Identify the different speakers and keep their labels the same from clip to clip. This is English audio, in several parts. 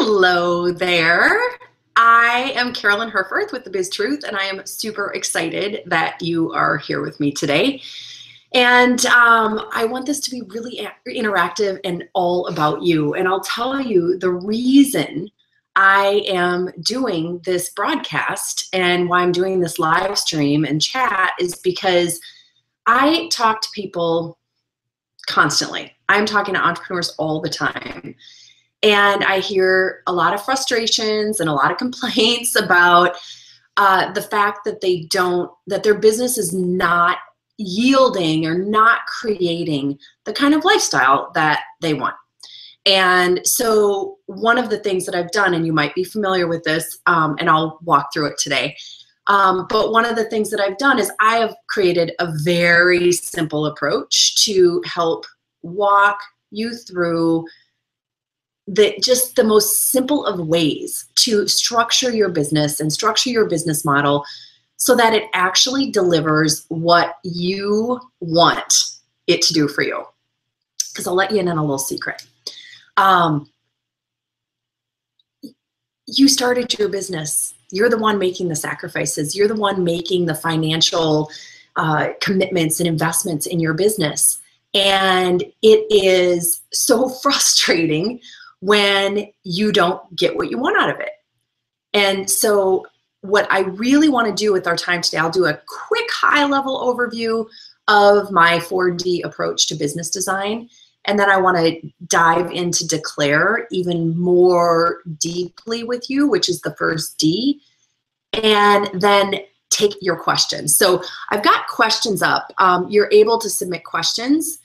Speaker 1: Hello there. I am Carolyn Herfurth with The Biz Truth, and I am super excited that you are here with me today. And I want this to be really interactive and all about you. And I'll tell you the reason I am doing this broadcast and why I'm doing this live stream and chat is because I talk to people constantly. I'm talking to entrepreneurs all the time. And I hear a lot of frustrations and a lot of complaints about the fact that that their business is not yielding or not creating the kind of lifestyle that they want. And so one of the things that I've done, and you might be familiar with this, and I'll walk through it today, but one of the things that I've done is I have created a very simple approach to help walk you through just the most simple of ways to structure your business and structure your business model so that it actually delivers what you want it to do for you. Because I'll let you in on a little secret. You started your business. You're the one making the sacrifices. You're the one making the financial commitments and investments in your business. And it is so frustrating when you don't get what you want out of it. And so what I really want to do with our time today, I'll do a quick high-level overview of my 4D approach to business design. And then I want to dive into Declare even more deeply with you, which is the first D, and then take your questions. So I've got questions up. You're able to submit questions.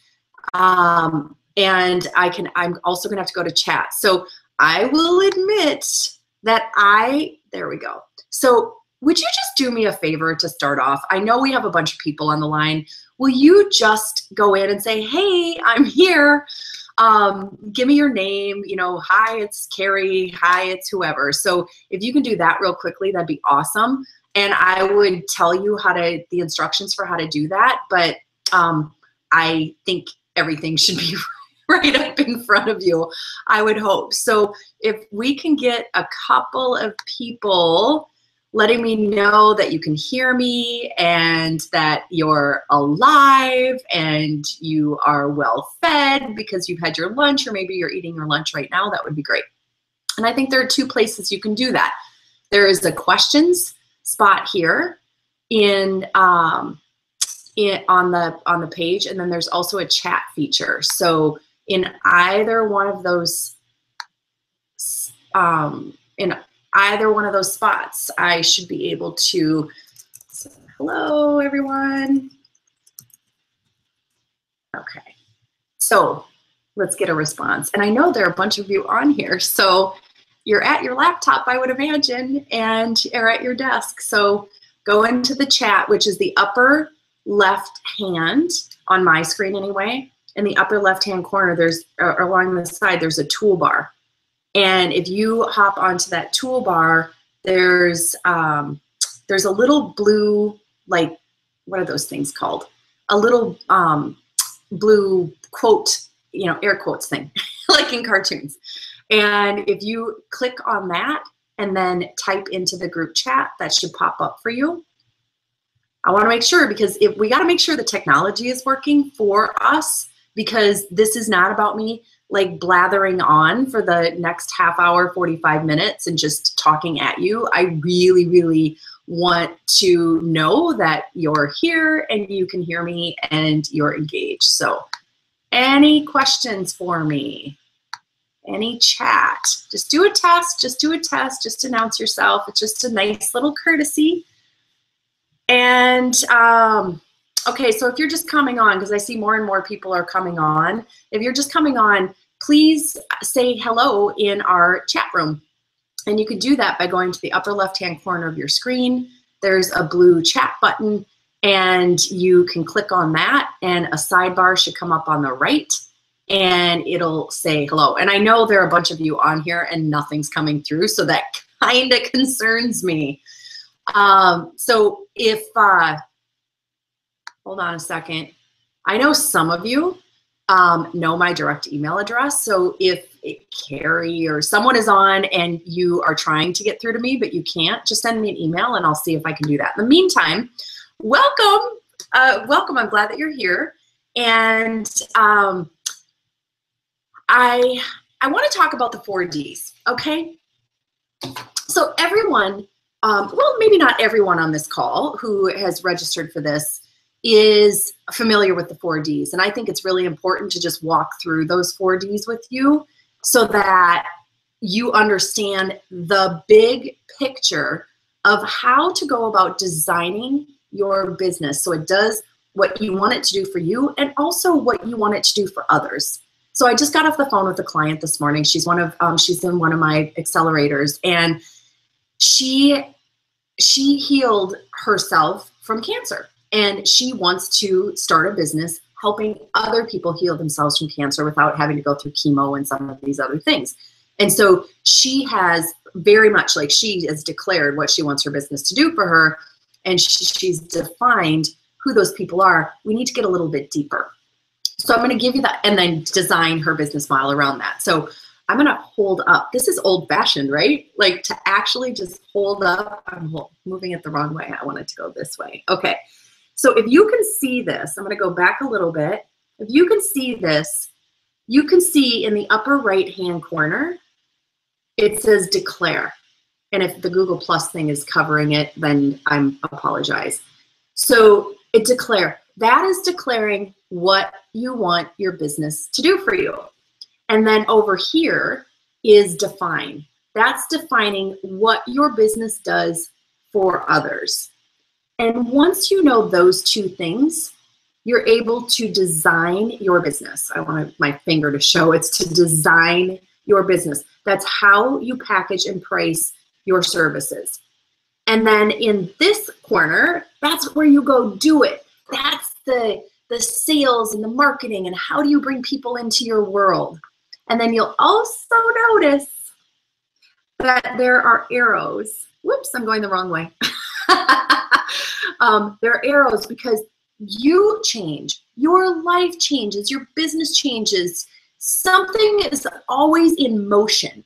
Speaker 1: And I'm also gonna have to go to chat. So I will admit that there we go. So would you just do me a favor to start off? I know we have a bunch of people on the line. Will you just go in and say, hey, I'm here. Give me your name, hi, it's Carrie, hi, it's whoever. So if you can do that real quickly, that'd be awesome. And I would tell you the instructions for how to do that. But I think everything should be right up in front of you, I would hope. So if we can get a couple of people letting me know that you can hear me and that you're alive and you are well fed because you've had your lunch, or maybe you're eating your lunch right now, that would be great. And I think there are two places you can do that. There is a questions spot here on the page, and then there's also a chat feature. So in either one of those spots, I should be able to say, hello, everyone. Okay, so let's get a response. And I know there are a bunch of you on here, so you're at your laptop, I would imagine, and you're at your desk. So go into the chat, which is the upper left hand on my screen anyway. In the upper left-hand corner, along the side, there's a toolbar. And if you hop onto that toolbar, there's a little blue, like, what are those things called? A little blue quote, air quotes thing, like in cartoons. And if you click on that and then type into the group chat, that should pop up for you. I want to make sure, because we got to make sure the technology is working for us, because this is not about me like blathering on for the next half hour, 45 minutes and just talking at you. I really, really want to know that you're here and you can hear me and you're engaged. So any questions for me? Any chat? Just do a test, just announce yourself. It's just a nice little courtesy. And okay, so if you're just coming on, because I see more and more people are coming on, if you're just coming on, please say hello in our chat room. And you can do that by going to the upper left-hand corner of your screen. There's a blue chat button, and you can click on that, and a sidebar should come up on the right, and it'll say hello. And I know there are a bunch of you on here, and nothing's coming through, so that kind of concerns me. So if, hold on a second. I know some of you know my direct email address. So if Carrie or someone is on and you are trying to get through to me, but you can't, just send me an email and I'll see if I can do that. In the meantime, welcome. Welcome. I'm glad that you're here. And I want to talk about the 4 Ds, okay? So everyone, well, maybe not everyone on this call who has registered for this is familiar with the 4 Ds. And I think it's really important to just walk through those 4 Ds with you so that you understand the big picture of how to go about designing your business so it does what you want it to do for you and also what you want it to do for others. So I just got off the phone with a client this morning. She's in one of my accelerators, and she healed herself from cancer. And she wants to start a business helping other people heal themselves from cancer without having to go through chemo and some of these other things. And so she has very much, like, she has declared what she wants her business to do for her, and she's defined who those people are. We need to get a little bit deeper. So I'm going to give you that and then design her business model around that. So I'm going to hold up. This is old fashioned, right? Like, to actually just hold up. I'm moving it the wrong way. I want it to go this way. Okay. So if you can see this, I'm going to go back a little bit. If you can see this, you can see in the upper right-hand corner, it says declare. And if the Google Plus thing is covering it, then I apologize. So declare. That is declaring what you want your business to do for you. And then over here is define. That's defining what your business does for others. And once you know those 2 things, you're able to design your business. I want my finger to show it's to design your business. That's how you package and price your services. And then in this corner, that's where you go do it. That's the sales and the marketing and how do you bring people into your world. And then you'll also notice that there are arrows. Whoops, I'm going the wrong way. There are arrows because you change, your life changes, your business changes. Something is always in motion.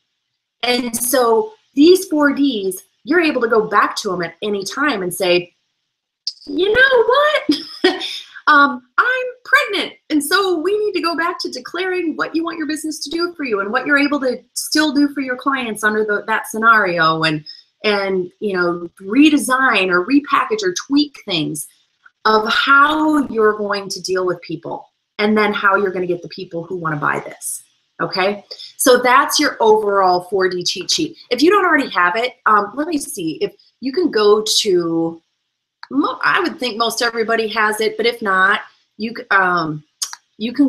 Speaker 1: And so these 4 Ds, you're able to go back to them at any time and say, you know what? I'm pregnant. And so we need to go back to declaring what you want your business to do for you and what you're able to still do for your clients under that scenario, and you know, redesign or repackage or tweak things of how you're going to deal with people and then how you're going to get the people who want to buy this. Okay, so that's your overall 4D cheat sheet. If you don't already have it, let me see if you can go to, I would think most everybody has it, but if not, you can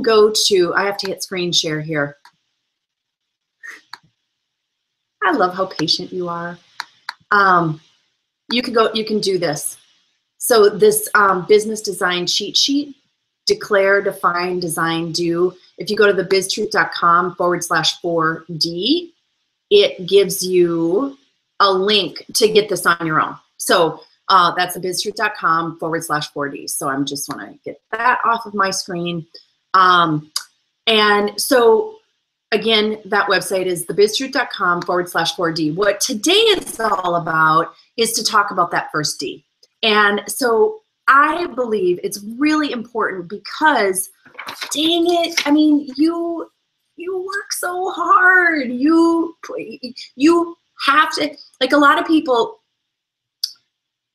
Speaker 1: go to, I have to hit screen share here. I love how patient you are. You can do this. So this business design cheat sheet, declare, define, design, do. If you go to thebiztruth.com/4D, it gives you a link to get this on your own. So that's thebiztruth.com/4D. So I'm just want to get that off of my screen. And so again, that website is thebiztruth.com/4D. What today is all about is to talk about that first D. And so I believe it's really important because, dang it, I mean, you work so hard. You have to, like, a lot of people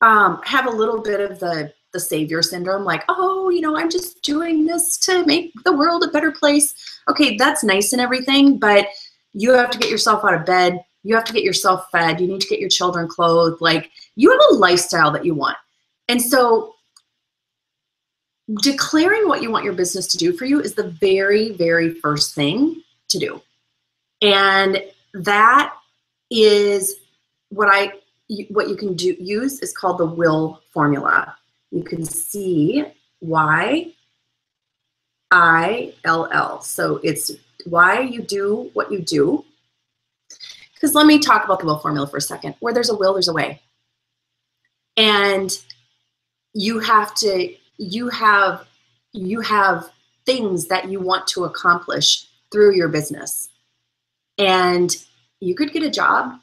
Speaker 1: have a little bit of the savior syndrome, like, oh, you know, I'm just doing this to make the world a better place. Okay, that's nice and everything, but you have to get yourself out of bed. You have to get yourself fed. You need to get your children clothed. Like, you have a lifestyle that you want. And so declaring what you want your business to do for you is the very, very first thing to do. And that is what you can use is called the will formula. You can see YILL. So it's why you do what you do. Because let me talk about the will formula for a second. Where there's a will, there's a way. And you have things that you want to accomplish through your business. And you could get a job,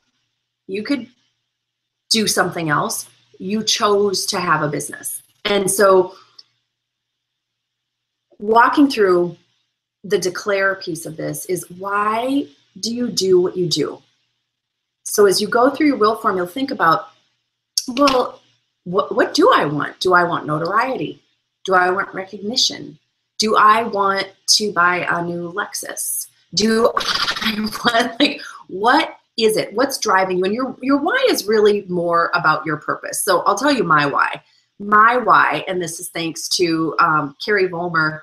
Speaker 1: you could do something else. You chose to have a business. And so walking through the declare piece of this is, why do you do what you do? So as you go through your will formula, think about, well, what do I want? Do I want notoriety? Do I want recognition? Do I want to buy a new Lexus? Do I want, like, what is it? What's driving you? And your why is really more about your purpose. So I'll tell you my why. My why, and this is thanks to Carrie Vollmer,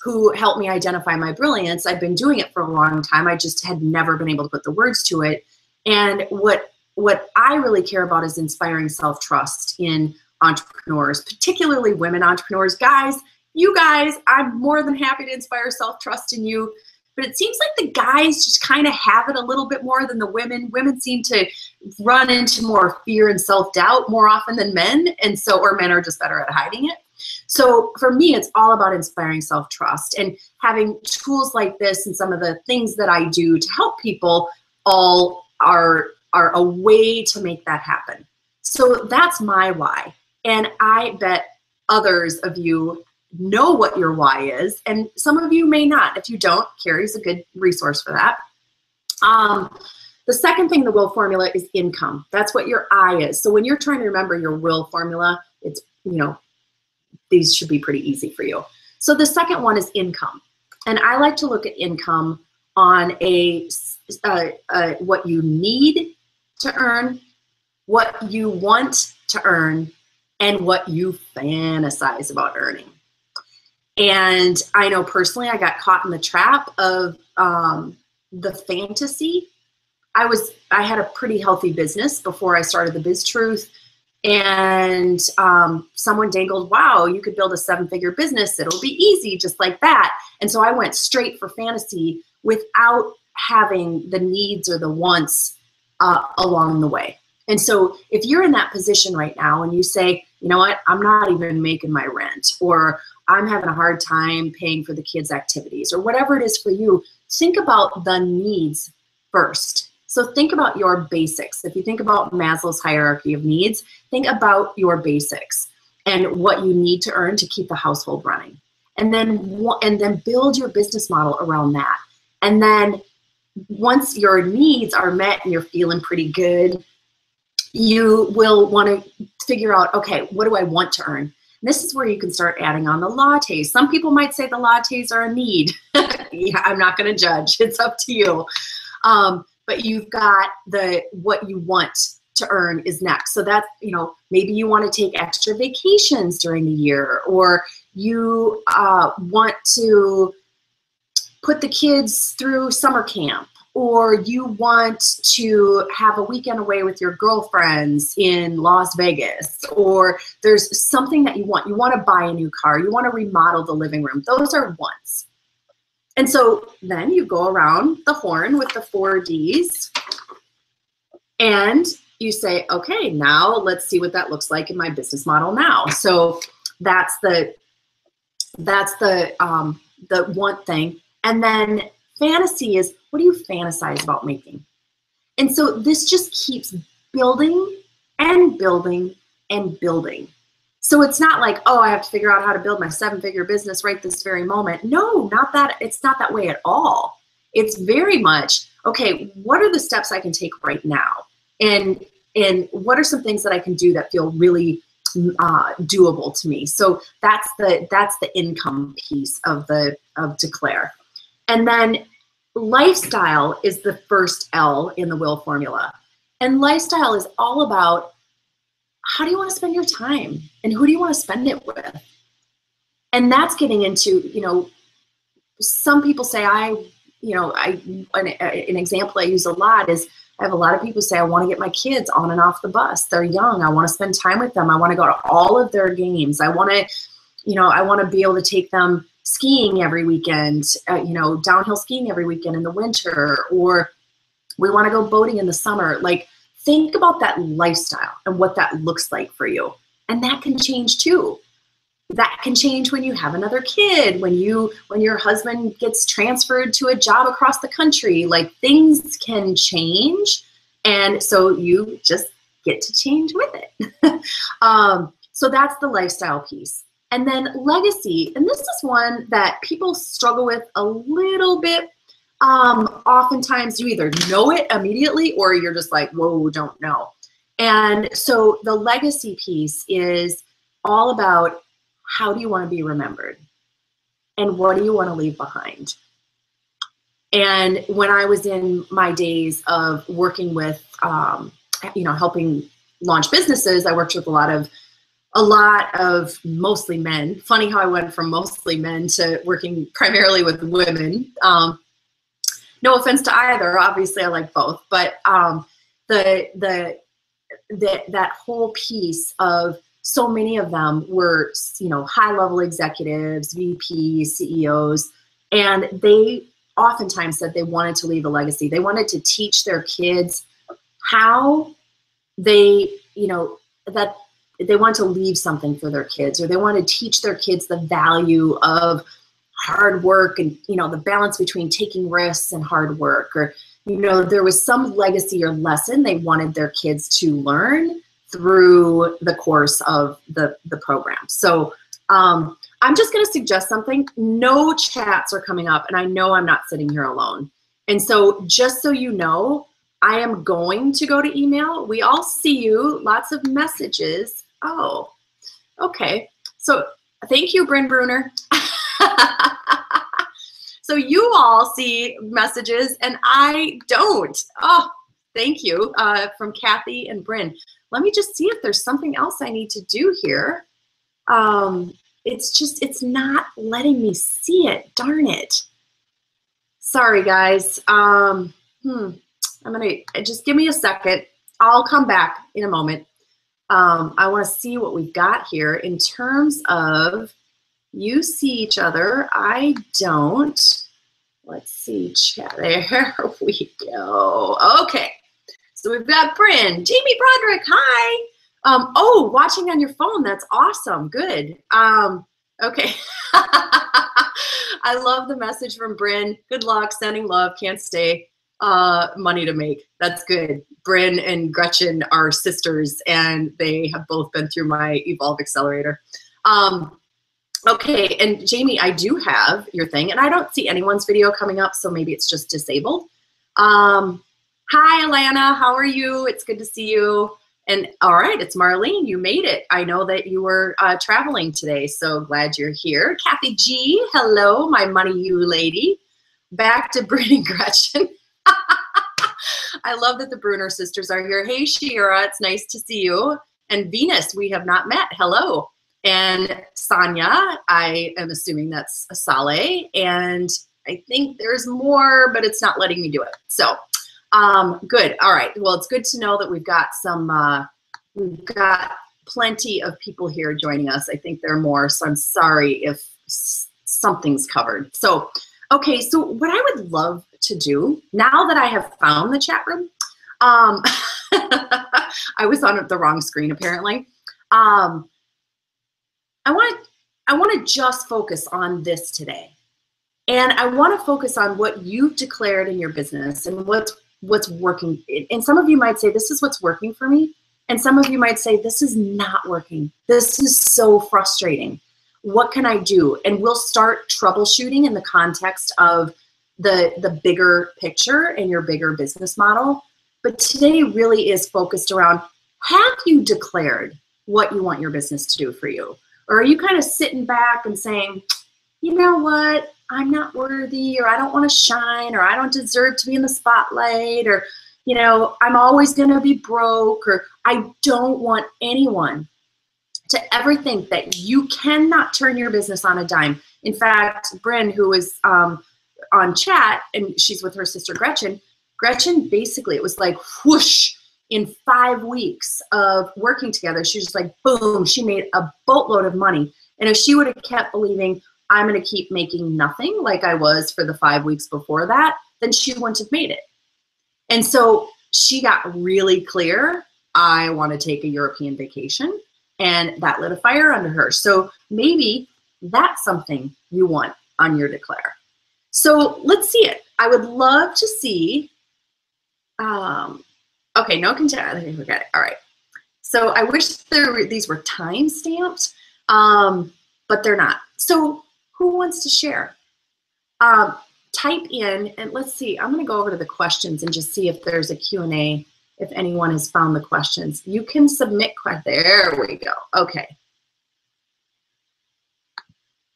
Speaker 1: who helped me identify my brilliance. I've been doing it for a long time. I just had never been able to put the words to it. And what I really care about is inspiring self-trust in entrepreneurs, particularly women entrepreneurs. Guys, you guys, I'm more than happy to inspire self-trust in you. But it seems like the guys just kind of have it a little bit more than the women. Women seem to run into more fear and self-doubt more often than men. And so, or men are just better at hiding it. So for me, it's all about inspiring self-trust, and having tools like this and some of the things that I do to help people all are a way to make that happen. So that's my why. And I bet others of you know what your why is, and some of you may not. If you don't, Carrie's a good resource for that. The second thing, the will formula, is income. That's what your I is. So when you're trying to remember your will formula, it's, you know, these should be pretty easy for you. So the second one is income. And I like to look at income on what you need to earn, what you want to earn, and what you fantasize about earning. And I know personally I got caught in the trap of the fantasy. I had a pretty healthy business before I started the Biz Truth. And someone dangled, wow, you could build a 7-figure business. It'll be easy, just like that. And so I went straight for fantasy without having the needs or the wants along the way. And so if you're in that position right now and you say, you know what, I'm not even making my rent, or I'm having a hard time paying for the kids' activities, or whatever it is for you, think about the needs first. So think about your basics. If you think about Maslow's hierarchy of needs, think about your basics and what you need to earn to keep the household running. And then build your business model around that. And then once your needs are met and you're feeling pretty good, you will want to figure out, okay, what do I want to earn? And this is where you can start adding on the lattes. Some people might say the lattes are a need. Yeah, I'm not going to judge. It's up to you. But you've got what you want to earn is next. So that's, you know, maybe you want to take extra vacations during the year, or you want to put the kids through summer camp, or you want to have a weekend away with your girlfriends in Las Vegas, or there's something that you want. You want to buy a new car. You want to remodel the living room. Those are wants. And so then you go around the horn with the 4 Ds and you say, okay, now let's see what that looks like in my business model now. So that's the want thing. And then fantasy is, what do you fantasize about making? And so this just keeps building and building and building. So it's not like, oh, I have to figure out how to build my 7-figure business right this very moment. No, not that. It's not that way at all. It's very much, okay, what are the steps I can take right now? And what are some things that I can do that feel really doable to me? So that's the income piece of declare. And then lifestyle is the first L in the will formula. And lifestyle is all about, how do you want to spend your time, and who do you want to spend it with? And that's getting into, you know, some people say, an example I use a lot is, I have a lot of people say, I want to get my kids on and off the bus. They're young. I want to spend time with them. I want to go to all of their games. I want to be able to take them skiing every weekend, downhill skiing every weekend in the winter, or we want to go boating in the summer. Like, think about that lifestyle and what that looks like for you. And that can change too. that can change when you have another kid, when your husband gets transferred to a job across the country. Like, things can change, and so you just get to change with it. So that's the lifestyle piece. And then legacy, and this is one that people struggle with a little bit. Oftentimes you either know it immediately or you're just like, whoa, don't know. And so the legacy piece is all about, how do you want to be remembered? And what do you want to leave behind? And when I was in my days of working with, helping launch businesses, I worked with a lot of mostly men. Funny how I went from mostly men to working primarily with women. No offense to either. Obviously, I like both. But that whole piece of, so many of them were, high-level executives, VPs, CEOs, and they oftentimes said they wanted to leave a legacy. They wanted to teach their kids how they, that they want to leave something for their kids, or they want to teach their kids the value of hard work and, the balance between taking risks and hard work, or, there was some legacy or lesson they wanted their kids to learn through the course of the program. So I'm just going to suggest something. No chats are coming up, and I know I'm not sitting here alone. And so just so you know, I am going to go to email. We all see you. Lots of messages. Oh, okay. So thank you, Bryn Bruner. So you all see messages and I don't. Oh, thank you from Kathy and Bryn. Let me just see if there's something else I need to do here. It's not letting me see it. Darn it. Sorry, guys. I'm gonna just give me a second. I'll come back in a moment. I want to see what we've got here in terms of, you see each other. I don't. Let's see, chat. There we go. Okay. So we've got Bryn, Jamie Broderick, hi. Oh, watching on your phone, that's awesome, good. Okay. I love the message from Bryn. Good luck, sending love, can't stay, money to make. That's good. Bryn and Gretchen are sisters, and they have both been through my Evolve Accelerator. Okay, and Jamie, I do have your thing, and I don't see anyone's video coming up, so maybe it's just disabled. Hi, Alana, how are you? It's good to see you. And all right, it's Marlene, you made it. I know that you were traveling today, so glad you're here. Kathy G, hello, my money you lady. Back to Bryn and Gretchen. I love that the Bruner sisters are here. Hey, Shira, it's nice to see you. And Venus, we have not met, hello. And Sonia, I am assuming that's a Saleh, and I think there's more, but it's not letting me do it. So, good. All right. Well, it's good to know that we've got we've got plenty of people here joining us. I think there are more, so I'm sorry if something's covered. So, okay. So what I would love to do, now that I have found the chat room, I was on the wrong screen apparently. I want to just focus on this today. And I want to focus on what you've declared in your business and what's working. And some of you might say, this is what's working for me. And some of you might say, this is not working. This is so frustrating. What can I do? And we'll start troubleshooting in the context of the bigger picture and your bigger business model. But today really is focused around, have you declared what you want your business to do for you? Or are you kind of sitting back and saying, you know what, I'm not worthy, or I don't want to shine, or I don't deserve to be in the spotlight, or, I'm always going to be broke, or I don't want anyone to ever think that you cannot turn your business on a dime. In fact, Bryn, who was on chat, and she's with her sister Gretchen, basically, it was like whoosh. In 5 weeks of working together, she was just like, boom, she made a boatload of money. And if she would have kept believing, I'm going to keep making nothing like I was for the 5 weeks before that, then she wouldn't have made it. And so she got really clear, I want to take a European vacation. and that lit a fire under her. So maybe that's something you want on your declare. So let's see it. I would love to see, okay, no content, I think we got it, all right. So I wish these were time stamped, but they're not. So who wants to share? Type in, and let's see, I'm gonna go over to the questions and just see if there's a Q&A, if anyone has found the questions. You can submit questions, there we go, okay.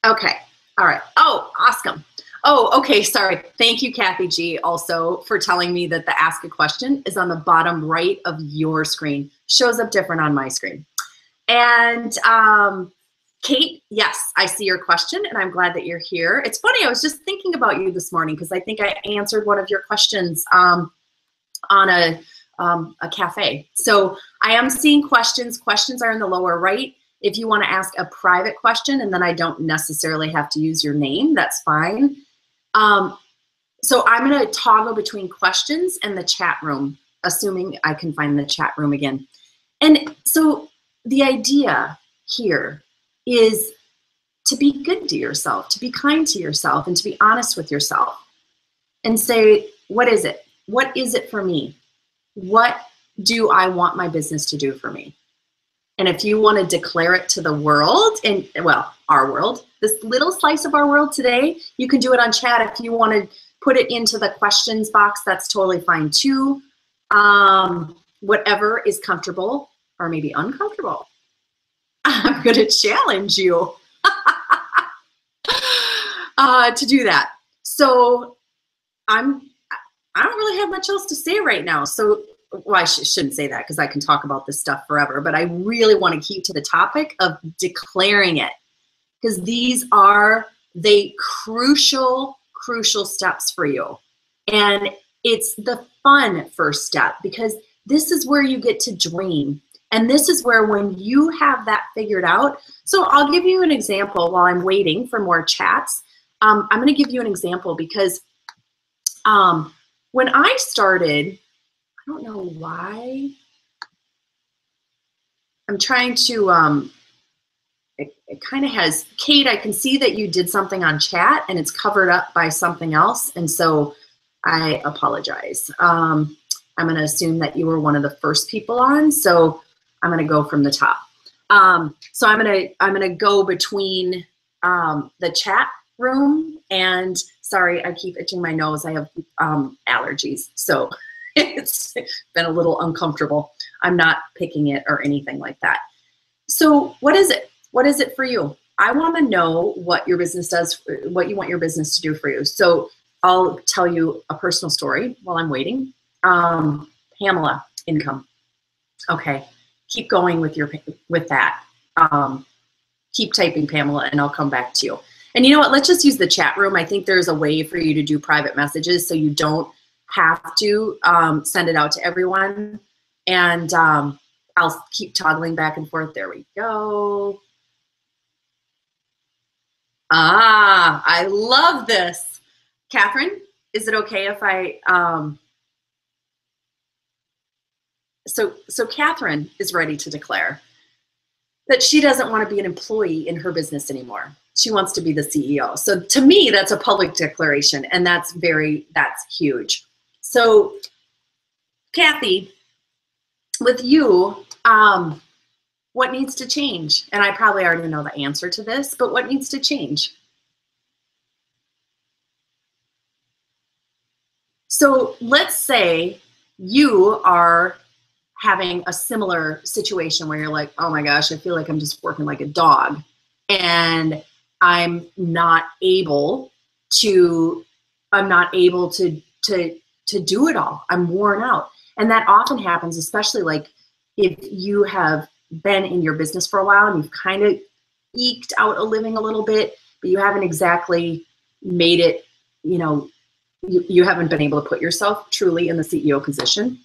Speaker 1: Okay, all right, oh, awesome. Oh, okay, sorry. Thank you, Kathy G, also for telling me that the ask a question is on the bottom right of your screen. Shows up different on my screen. And Kate, yes, I see your question and I'm glad that you're here. It's funny, I was just thinking about you this morning because I think I answered one of your questions on a cafe. So I am seeing questions. Questions are in the lower right. If you want to ask a private question and then I don't necessarily have to use your name, that's fine. So I'm going to toggle between questions and the chat room, assuming I can find the chat room again. And so the idea here is to be good to yourself, to be kind to yourself, and to be honest with yourself and say, what is it? What is it for me? What do I want my business to do for me? And if you want to declare it to the world, and well, our world, this little slice of our world today, you can do it on chat. If you want to put it into the questions box, that's totally fine too. Whatever is comfortable or maybe uncomfortable. I'm going to challenge you to do that. So I don't really have much else to say right now. So, well, I shouldn't say that because I can talk about this stuff forever, but I really want to keep to the topic of declaring it because these are the crucial steps for you. And it's the fun first step because this is where you get to dream. And this is where when you have that figured out, so I'll give you an example while I'm waiting for more chats. I'm going to give you an example because when I started, I don't know why. I'm trying to, it kind of has, Kate, I can see that you did something on chat and it's covered up by something else. And so I apologize. I'm going to assume that you were one of the first people on. So I'm going to go from the top. So I'm going to go between the chat room and sorry, I keep itching my nose. I have allergies. So it's been a little uncomfortable. I'm not picking it or anything like that. So what is it? What is it for you? I want to know what your business does, what you want your business to do for you. So I'll tell you a personal story while I'm waiting. Pamela, income. Okay, keep going with that. Keep typing Pamela and I'll come back to you. And you know what, let's just use the chat room. I think there's a way for you to do private messages so you don't have to send it out to everyone. And I'll keep toggling back and forth. There we go. Ah, I love this. Catherine, is it okay if I, so Catherine is ready to declare that she doesn't want to be an employee in her business anymore. She wants to be the CEO. So to me, that's a public declaration and that's huge. So Kathy, with you, what needs to change? And I probably already know the answer to this, but what needs to change? So let's say you are having a similar situation where you're like, oh my gosh, I feel like I'm just working like a dog and I'm not able to do it all. I'm worn out. And that often happens, especially like if you have been in your business for a while and you've kind of eked out a living a little bit, but you haven't exactly made it, you know, you haven't been able to put yourself truly in the CEO position.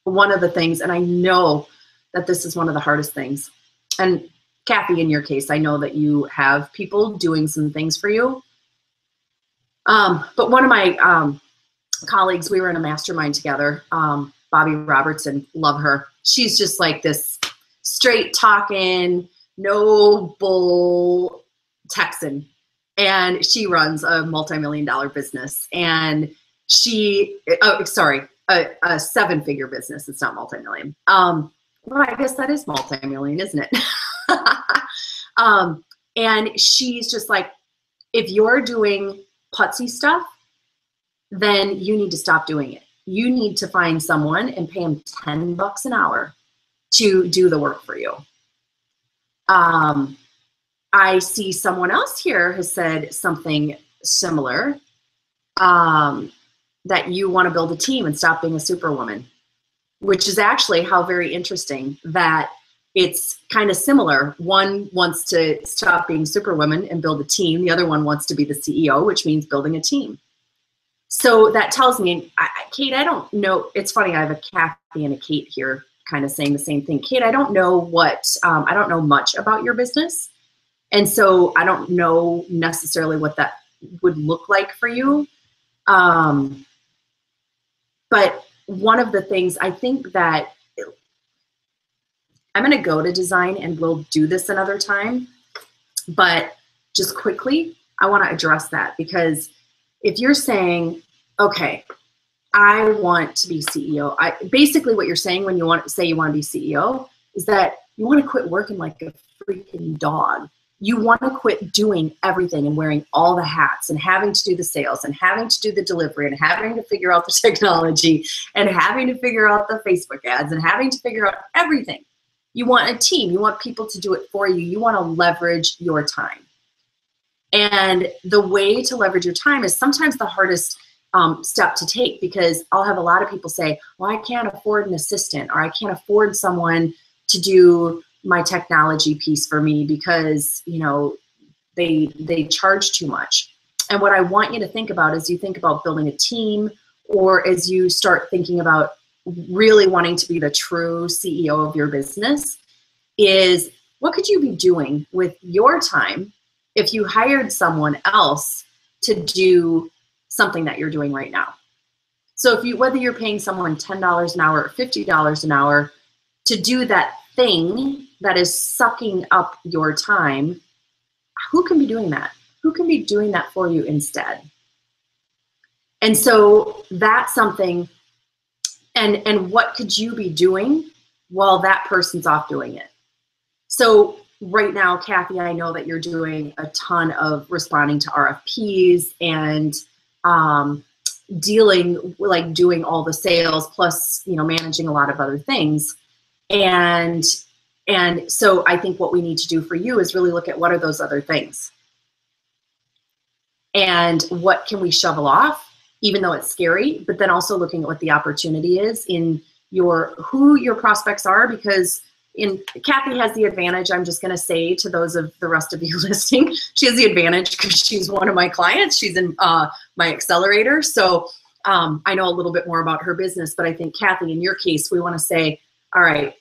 Speaker 1: One of the things, and I know that this is one of the hardest things, and Kathy, in your case, I know that you have people doing some things for you. But one of my colleagues, we were in a mastermind together, Bobby Robertson, love her. She's just like this straight talking, no bull Texan. And she runs a multi-million-dollar business. And she, a 7-figure business. It's not multi-million. Well, I guess that is multi-million, isn't it? And she's just like, if you're doing putsy stuff, then you need to stop doing it. You need to find someone and pay them $10 an hour to do the work for you. I see someone else here has said something similar, that you want to build a team and stop being a superwoman, which is actually how very interesting that it's kind of similar. One wants to stop being superwoman and build a team. The other one wants to be the CEO, which means building a team. So that tells me, Kate, I don't know. It's funny, I have a Kathy and a Kate here kind of saying the same thing. Kate, I don't know I don't know much about your business. And so I don't know necessarily what that would look like for you. But one of the things I think that I'm going to go to design, and we'll do this another time, but just quickly, I want to address that, because if you're saying, okay, I want to be CEO, basically what you're saying when you want to say you want to be CEO is that you want to quit working like a freaking dog. You want to quit doing everything and wearing all the hats and having to do the sales and having to do the delivery and having to figure out the technology and having to figure out the Facebook ads and having to figure out everything. You want a team. You want people to do it for you. You want to leverage your time. And the way to leverage your time is sometimes the hardest step to take, because I'll have a lot of people say, well, I can't afford an assistant, or I can't afford someone to do my technology piece for me because, you know, they charge too much. And what I want you to think about as you think about building a team, or as you start thinking about really wanting to be the true CEO of your business, is what could you be doing with your time if you hired someone else to do something that you're doing right now? So whether you're paying someone $10 an hour or $50 an hour to do that thing that is sucking up your time, who can be doing that? Who can be doing that for you instead? And so that's something, and what could you be doing while that person's off doing it? So right now, Kathy, I know that you're doing a ton of responding to RFPs and doing all the sales, plus, you know, managing a lot of other things. And so I think what we need to do for you is really look at what are those other things, and what can we shovel off, even though it's scary, but then also looking at what the opportunity is in who your prospects are, because Kathy has the advantage, I'm just going to say to those of the rest of you listening, she has the advantage because she's one of my clients. She's in my Accelerator. So I know a little bit more about her business, but I think, Kathy, in your case, we want to say, all right,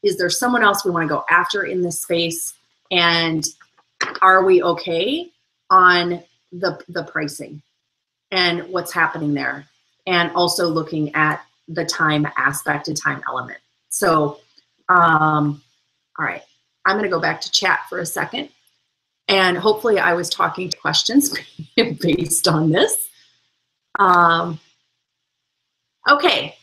Speaker 1: is there someone else we want to go after in this space? And are we okay on the pricing and what's happening there? And also looking at the time aspect and time element. So, all right, I'm gonna go back to chat for a second. And hopefully I was talking to questions based on this. Okay.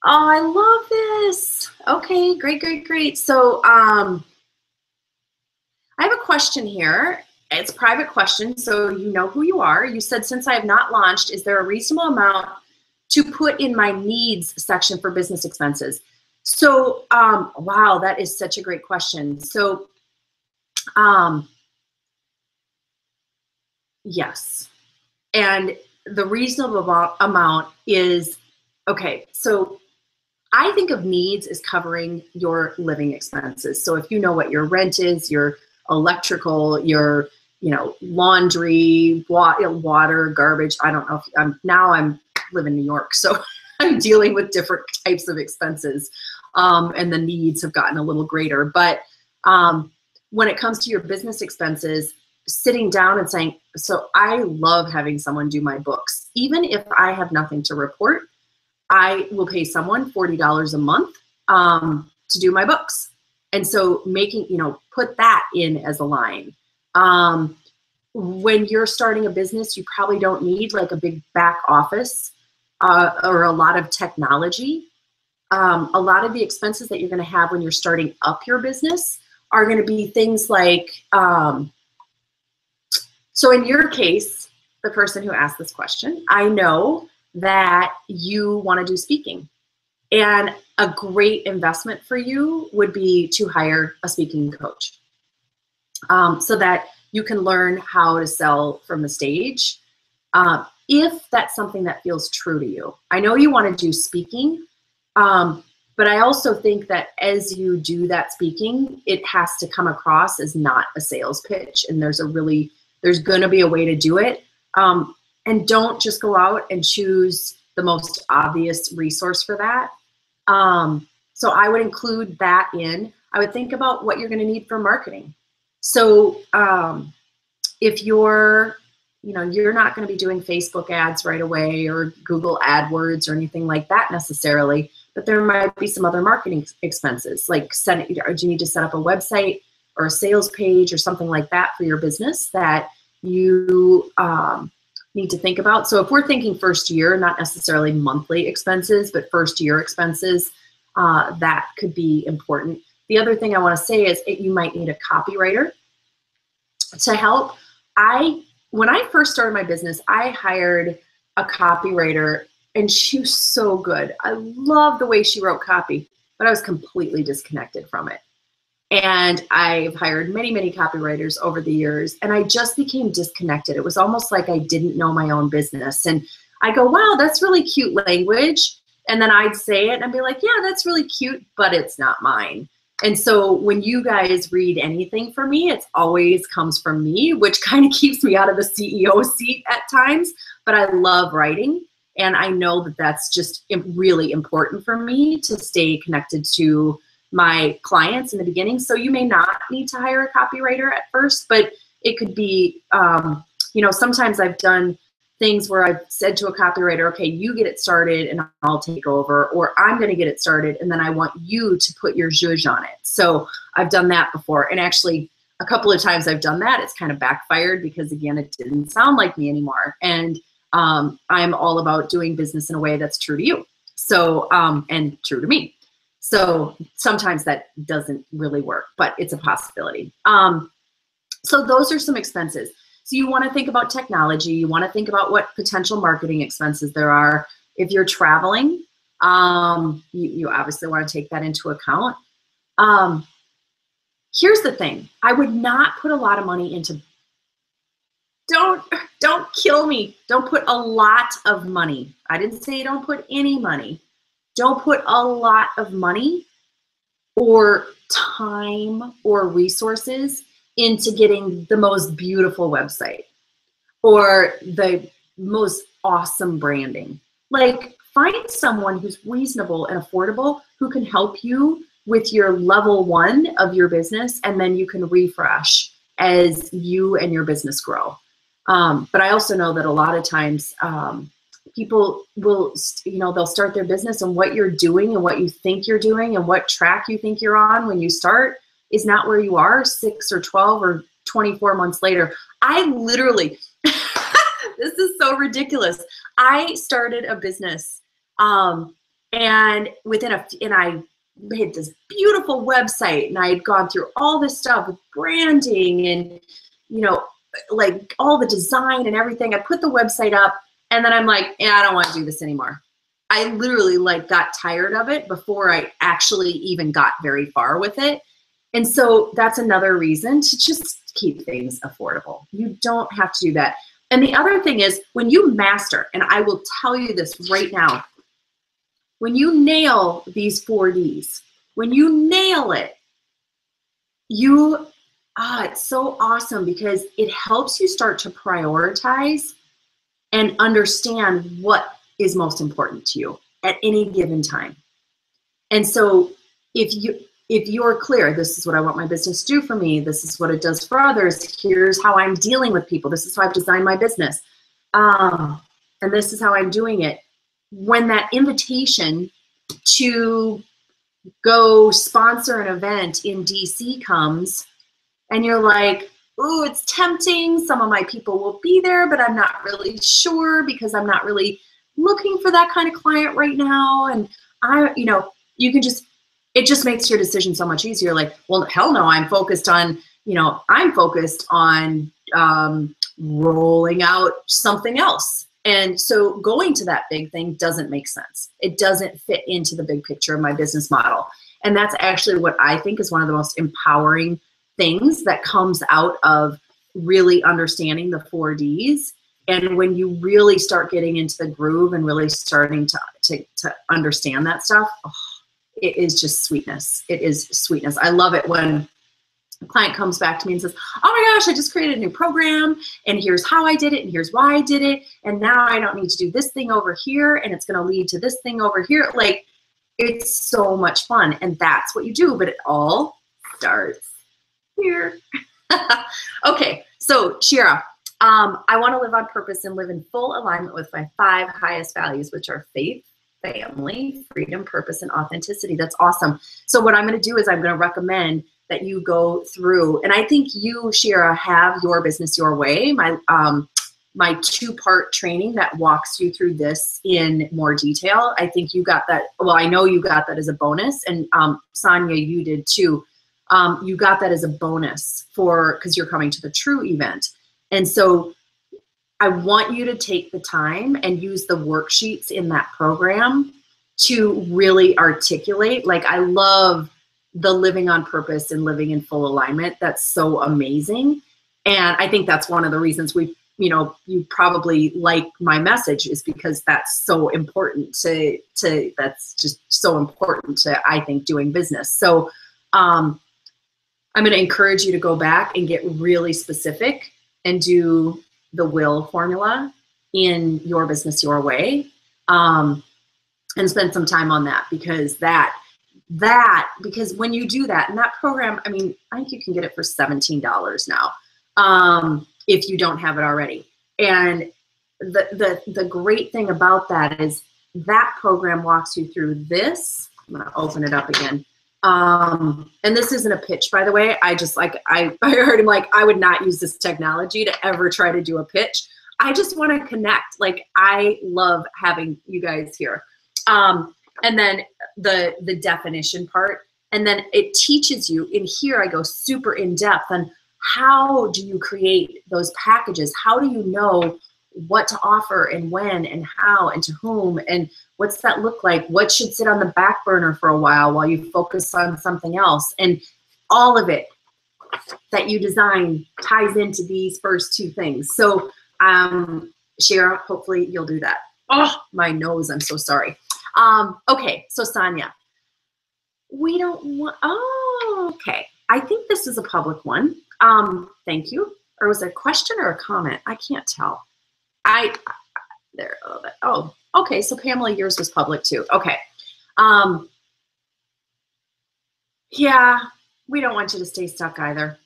Speaker 1: Oh, I love this. Okay, great, great, great. So I have a question here. It's a private question, so you know who you are. You said, since I have not launched, is there a reasonable amount to put in my needs section for business expenses? So, wow, that is such a great question. So, yes. And the reasonable amount is, okay, so I think of needs as covering your living expenses. So if you know what your rent is, your electrical, your, you know, laundry, water, garbage. I don't know if I'm live in New York, so I'm dealing with different types of expenses, and the needs have gotten a little greater. But when it comes to your business expenses, sitting down and saying, so I love having someone do my books, even if I have nothing to report. I will pay someone $40 a month to do my books. And so making, put that in as a line. When you're starting a business, you probably don't need like a big back office or a lot of technology. A lot of the expenses that you're going to have when you're starting up your business are going to be things like, so in your case, the person who asked this question, I know that you want to do speaking. And a great investment for you would be to hire a speaking coach so that you can learn how to sell from the stage if that's something that feels true to you. I know you want to do speaking, but I also think that as you do that speaking, it has to come across as not a sales pitch, and there's going to be a way to do it. And don't just go out and choose the most obvious resource for that. So I would include that in. I would think about what you're going to need for marketing. So if you're not going to be doing Facebook ads right away or Google AdWords or anything like that necessarily, but there might be some other marketing expenses, like do you need to set up a website or a sales page or something like that for your business that you need to think about. So if we're thinking first year, not necessarily monthly expenses, but first year expenses, that could be important. The other thing I want to say is you might need a copywriter to help. When I first started my business, I hired a copywriter, and she was so good. I love the way she wrote copy, but I was completely disconnected from it. And I've hired many, many copywriters over the years, and I just became disconnected. It was almost like I didn't know my own business. And I go, wow, that's really cute language. And then I'd say it and I'd be like, yeah, that's really cute, but it's not mine. And so when you guys read anything from me, it always comes from me, which kind of keeps me out of the CEO seat at times. But I love writing, and I know that that's just really important for me to stay connected to my clients in the beginning. So you may not need to hire a copywriter at first, but it could be, sometimes I've done things where I've said to a copywriter, okay, you get it started and I'll take over, or I'm going to get it started and then I want you to put your zhuzh on it. So I've done that before. And actually a couple of times I've done that, it's kind of backfired because again, it didn't sound like me anymore. And I'm all about doing business in a way that's true to you. So, and true to me. So sometimes that doesn't really work, but it's a possibility. So those are some expenses. So you want to think about technology. You want to think about what potential marketing expenses there are. If you're traveling, you obviously want to take that into account. Here's the thing. I would not put a lot of money into, don't kill me. Don't put a lot of money. I didn't say don't put any money. Don't put a lot of money or time or resources into getting the most beautiful website or the most awesome branding. Like, find someone who's reasonable and affordable who can help you with your level 1 of your business, and then you can refresh as you and your business grow. But I also know that a lot of times people will, they'll start their business, and what you're doing and what you think you're doing and what track you think you're on when you start is not where you are 6 or 12 or 24 months later. I literally, this is so ridiculous. I started a business and I had this beautiful website, and I had gone through all this stuff with branding and, like all the design and everything. I put the website up, and then I'm like, I don't want to do this anymore. I literally got tired of it before I actually even got very far with it. And so that's another reason to just keep things affordable. You don't have to do that. And the other thing is, when you master, and I will tell you this right now, when you nail these 4Ds, when you nail it, it's so awesome because it helps you start to prioritize and understand what is most important to you at any given time. And so if you're clear, this is what I want my business to do for me, this is what it does for others, here's how I'm dealing with people, this is how I've designed my business, and this is how I'm doing it, when that invitation to go sponsor an event in DC comes, and you're like, ooh, it's tempting. Some of my people will be there, but I'm not really sure because I'm not really looking for that kind of client right now. And you can just, it just makes your decision so much easier. Like, well, hell no, I'm focused on rolling out something else. And so going to that big thing doesn't make sense. It doesn't fit into the big picture of my business model. And that's actually what I think is one of the most empowering things that comes out of really understanding the 4Ds. And when you really start getting into the groove and really starting to understand that stuff, it is just sweetness. It is sweetness. I love it when a client comes back to me and says, oh my gosh, I just created a new program and here's how I did it and here's why I did it. And now I don't need to do this thing over here and it's going to lead to this thing over here. Like, it's so much fun. And that's what you do, but it all starts here. Okay, so Shira, I want to live on purpose and live in full alignment with my 5 highest values, which are faith, family, freedom, purpose, and authenticity. That's awesome. So what I'm going to do is I'm going to recommend that you go through, and I think you, Shira, have Your Business Your Way, my 2-part training that walks you through this in more detail. I think you got that. Well, I know you got that as a bonus, and Sonia, you did too. You got that as a bonus because you're coming to the True event. And so I want you to take the time and use the worksheets in that program to really articulate. Like, I love the living on purpose and living in full alignment. That's so amazing. And I think that's one of the reasons you probably like my message, is because that's so important that's just so important to, I think, doing business. So I'm going to encourage you to go back and get really specific and do the will formula in Your Business Your Way, and spend some time on that, because because when you do that, and that program, I mean, I think you can get it for $17 now, if you don't have it already. And the great thing about that is that program walks you through this. I'm going to open it up again. And this isn't a pitch, by the way. I heard him like, I would not use this technology to ever try to do a pitch. I just want to connect. Like, I love having you guys here. And then the definition part, and then it teaches you in here. I go super in depth on how do you create those packages? How do you know what to offer and when and how and to whom, and what's that look like? What should sit on the back burner for a while you focus on something else? And all of it that you design ties into these first 2 things. So Shira, hopefully you'll do that. Oh, my nose, I'm so sorry. Okay, so Sonia, we don't want, okay. I think this is a public one. Thank you. Or was it a question or a comment? I can't tell. Okay, so Pamela, yours was public too. Okay. Yeah, we don't want you to stay stuck either.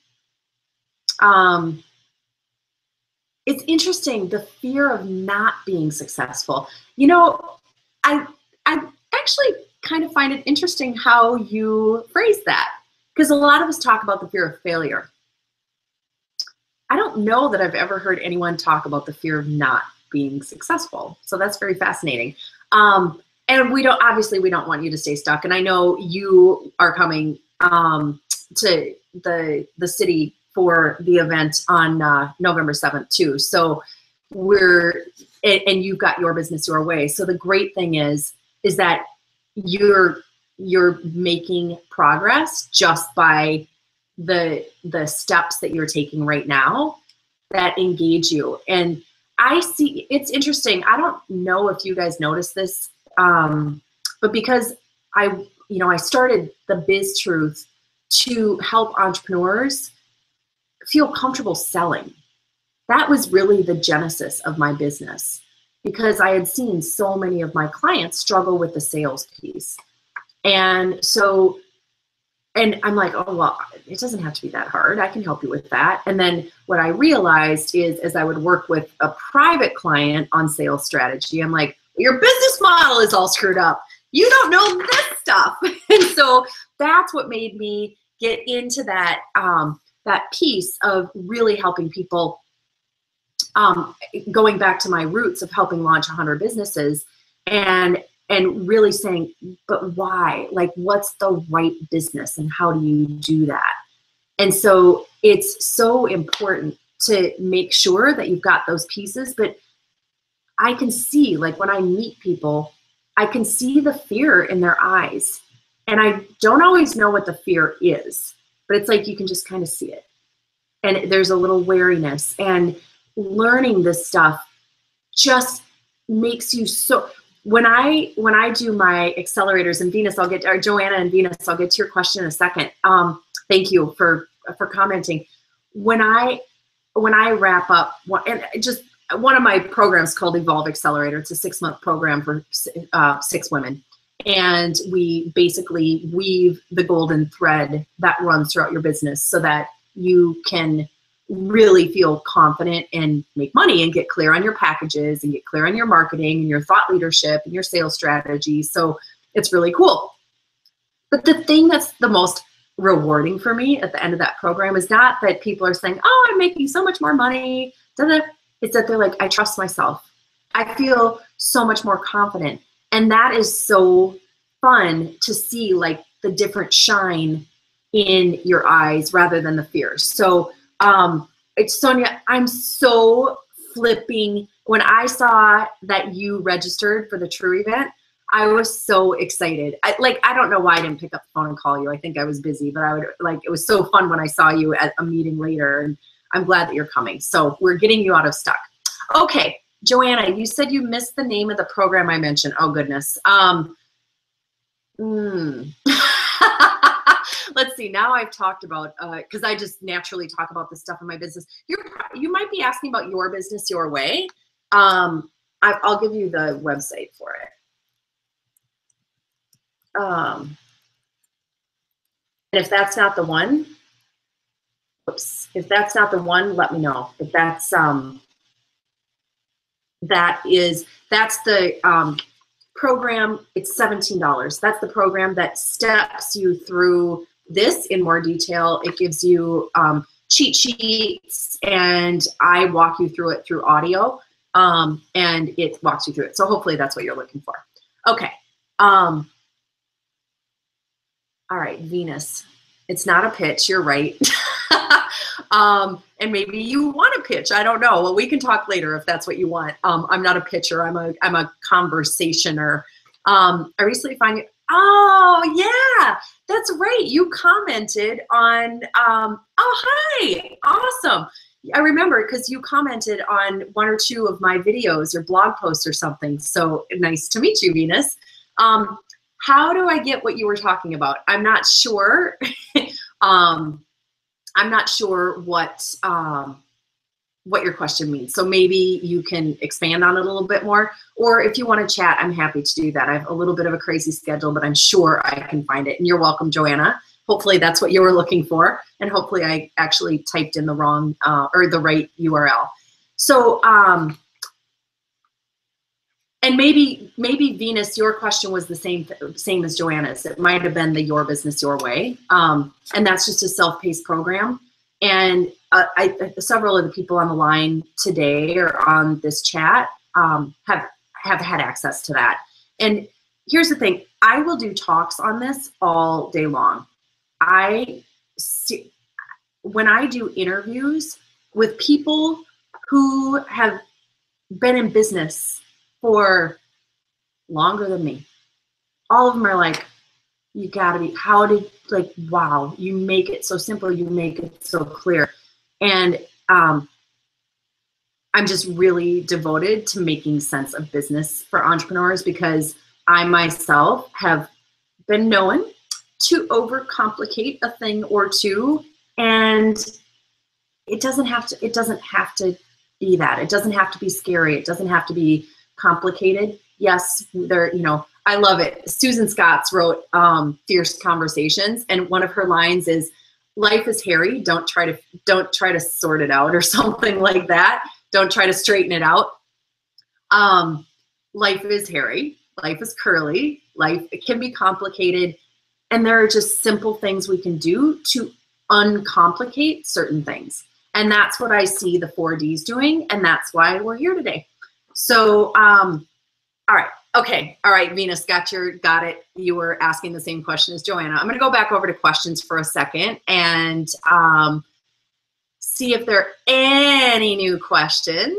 Speaker 1: It's interesting, the fear of not being successful. I actually kind of find it interesting how you phrase that, because a lot of us talk about the fear of failure. I don't know that I've ever heard anyone talk about the fear of not being successful. So that's very fascinating. And we don't want you to stay stuck. And I know you are coming to the city for the event on November 7th too. So and you've got Your Business Your Way. So the great thing is that you're making progress just by the steps that you're taking right now that engage you. And I see, it's interesting. I don't know if you guys notice this, but because I started the Biz Truth to help entrepreneurs feel comfortable selling. That was really the genesis of my business, because I had seen so many of my clients struggle with the sales piece. And so, and I'm like, oh, well, it doesn't have to be that hard. I can help you with that. And then what I realized is, as I would work with a private client on sales strategy, I'm like, your business model is all screwed up. You don't know this stuff. And so that's what made me get into that, that piece of really helping people, going back to my roots of helping launch 100 businesses and really saying, but why? Like, what's the right business and how do you do that? And so it's so important to make sure that you've got those pieces. But I can see, like when I meet people, I can see the fear in their eyes. And I don't always know what the fear is, but it's like you can just kind of see it. And there's a little wariness. And learning this stuff just makes you so... When I do my accelerators, and Venus, I'll get, or Joanna and Venus, I'll get to your question in a second. Thank you for commenting. When I wrap up, and just one of my programs called Evolve Accelerator, it's a 6-month program for 6 women. And we basically weave the golden thread that runs throughout your business so that you can really feel confident and make money and get clear on your packages and get clear on your marketing and your thought leadership and your sales strategy. So it's really cool. But the thing that's the most rewarding for me at the end of that program is not that people are saying, oh, I'm making so much more money. It's that they're like, I trust myself. I feel so much more confident. And that is so fun to see, like the different shine in your eyes rather than the fears. So it's Sonia, I'm so flipping. When I saw that you registered for the True event, I was so excited. I don't know why I didn't pick up the phone and call you. I think I was busy, but it was so fun when I saw you at a meeting later, and I'm glad that you're coming. So we're getting you out of stuck. Okay, Joanna, you said you missed the name of the program I mentioned. Oh goodness. Let's see, now I've talked about, because I just naturally talk about this stuff in my business. You might be asking about Your Business Your Way. I'll give you the website for it. And if that's not the one, oops, if that's not the one, let me know. If that's, that's the program, it's $17. That's the program that steps you through this in more detail. It gives you cheat sheets, and I walk you through it through audio, and it walks you through it. So hopefully that's what you're looking for. Okay. All right, Venus. It's not a pitch, you're right. And maybe you want a pitch, I don't know. Well, we can talk later if that's what you want. I'm not a pitcher, I'm a conversationer. I recently find you, oh yeah, that's right. You commented on, oh hi, awesome. I remember because you commented on 1 or 2 of my videos or blog posts or something. So nice to meet you, Venus. How do I get what you were talking about? I'm not sure. I'm not sure what your question means. So maybe you can expand on it a little bit more. Or if you want to chat, I'm happy to do that. I have a little bit of a crazy schedule, but I'm sure I can find it. And you're welcome, Joanna. Hopefully that's what you were looking for. And hopefully I actually typed in the wrong or the right URL. So, and maybe Venus, your question was the same as Joanna's. It might have been the Your Business Your Way, and that's just a self-paced program. And several of the people on the line today or on this chat have had access to that. And here's the thing: I will do talks on this all day long. When I do interviews with people who have been in business for longer than me, all of them are like, you gotta be, like, wow, you make it so simple, you make it so clear. And I'm just really devoted to making sense of business for entrepreneurs, because I myself have been known to overcomplicate a thing or two, and it doesn't have to be that. It doesn't have to be scary. It doesn't have to be complicated. Yes, I love it. Susan Scotts wrote Fierce Conversations, and one of her lines is, life is hairy, don't try to sort it out, or something like that. Don't try to straighten it out. life is hairy, life is curly, life it can be complicated, and there are just simple things we can do to uncomplicate certain things. And that's what I see the 4Ds doing, and that's why we're here today. So, all right, okay, all right, Venus, got it. You were asking the same question as Joanna. I'm gonna go back over to questions for a second and see if there are any new questions.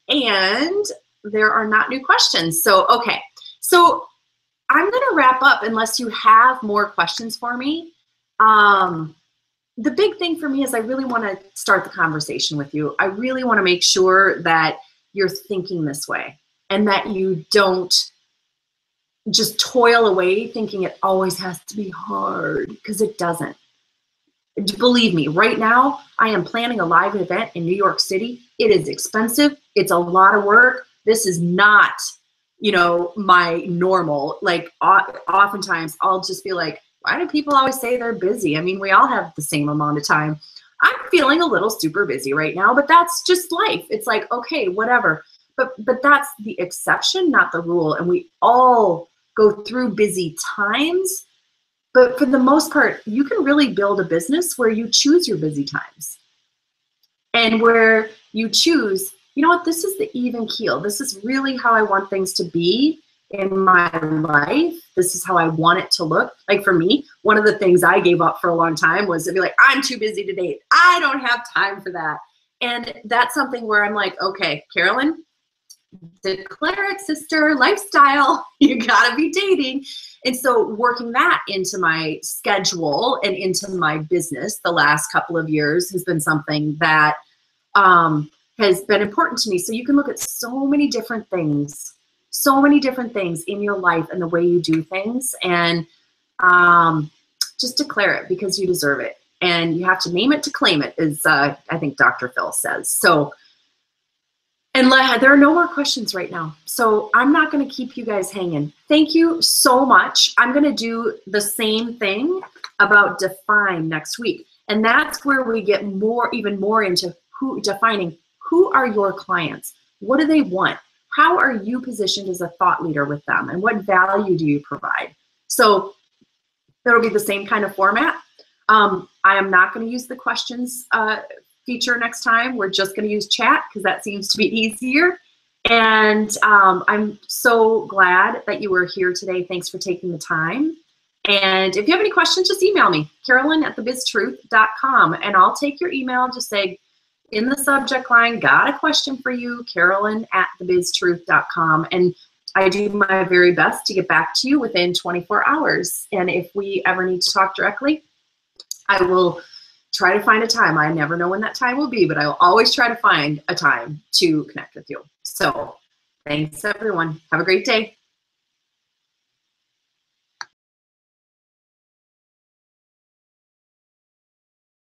Speaker 1: And there are not new questions. So, okay, so I'm gonna wrap up unless you have more questions for me. The big thing for me is I really wanna start the conversation with you. I really wanna make sure that you're thinking this way and that you don't just toil away thinking it always has to be hard, because it doesn't. Believe me, right now, I am planning a live event in New York City. It is expensive. It's a lot of work. This is not, you know, my normal. Like, oftentimes I'll just be like, why do people always say they're busy? I mean, we all have the same amount of time. I'm feeling a little super busy right now, but that's just life. It's like, okay, whatever. But that's the exception, not the rule. And we all go through busy times. But for the most part, you can really build a business where you choose your busy times and where you choose, you know what, this is the even keel. This is really how I want things to be in my life. This is how I want it to look. Like for me, one of the things I gave up for a long time was to be like, I'm too busy to date. I don't have time for that. And that's something where I'm like, okay, Carolyn, declare it, sister, lifestyle, you gotta be dating. And so working that into my schedule and into my business the last couple of years has been something that has been important to me. So you can look at so many different things in your life and the way you do things, and just declare it because you deserve it. And you have to name it to claim it, as I think Dr. Phil says. So, and there are no more questions right now. So I'm not going to keep you guys hanging. Thank you so much. I'm going to do the same thing about define next week. And that's where we get even more into defining who are your clients? What do they want? How are you positioned as a thought leader with them? And what value do you provide? So it'll be the same kind of format. I am not going to use the questions feature next time. We're just going to use chat because that seems to be easier. And I'm so glad that you were here today. Thanks for taking the time. And if you have any questions, just email me, Carolyn@thebiztruth.com, and I'll take your email. Just say in the subject line, got a question for you, Carolyn@thebiztruth.com. And I do my very best to get back to you within 24 hours. And if we ever need to talk directly, I will try to find a time. I never know when that time will be, but I will always try to find a time to connect with you. So thanks, everyone. Have a great day.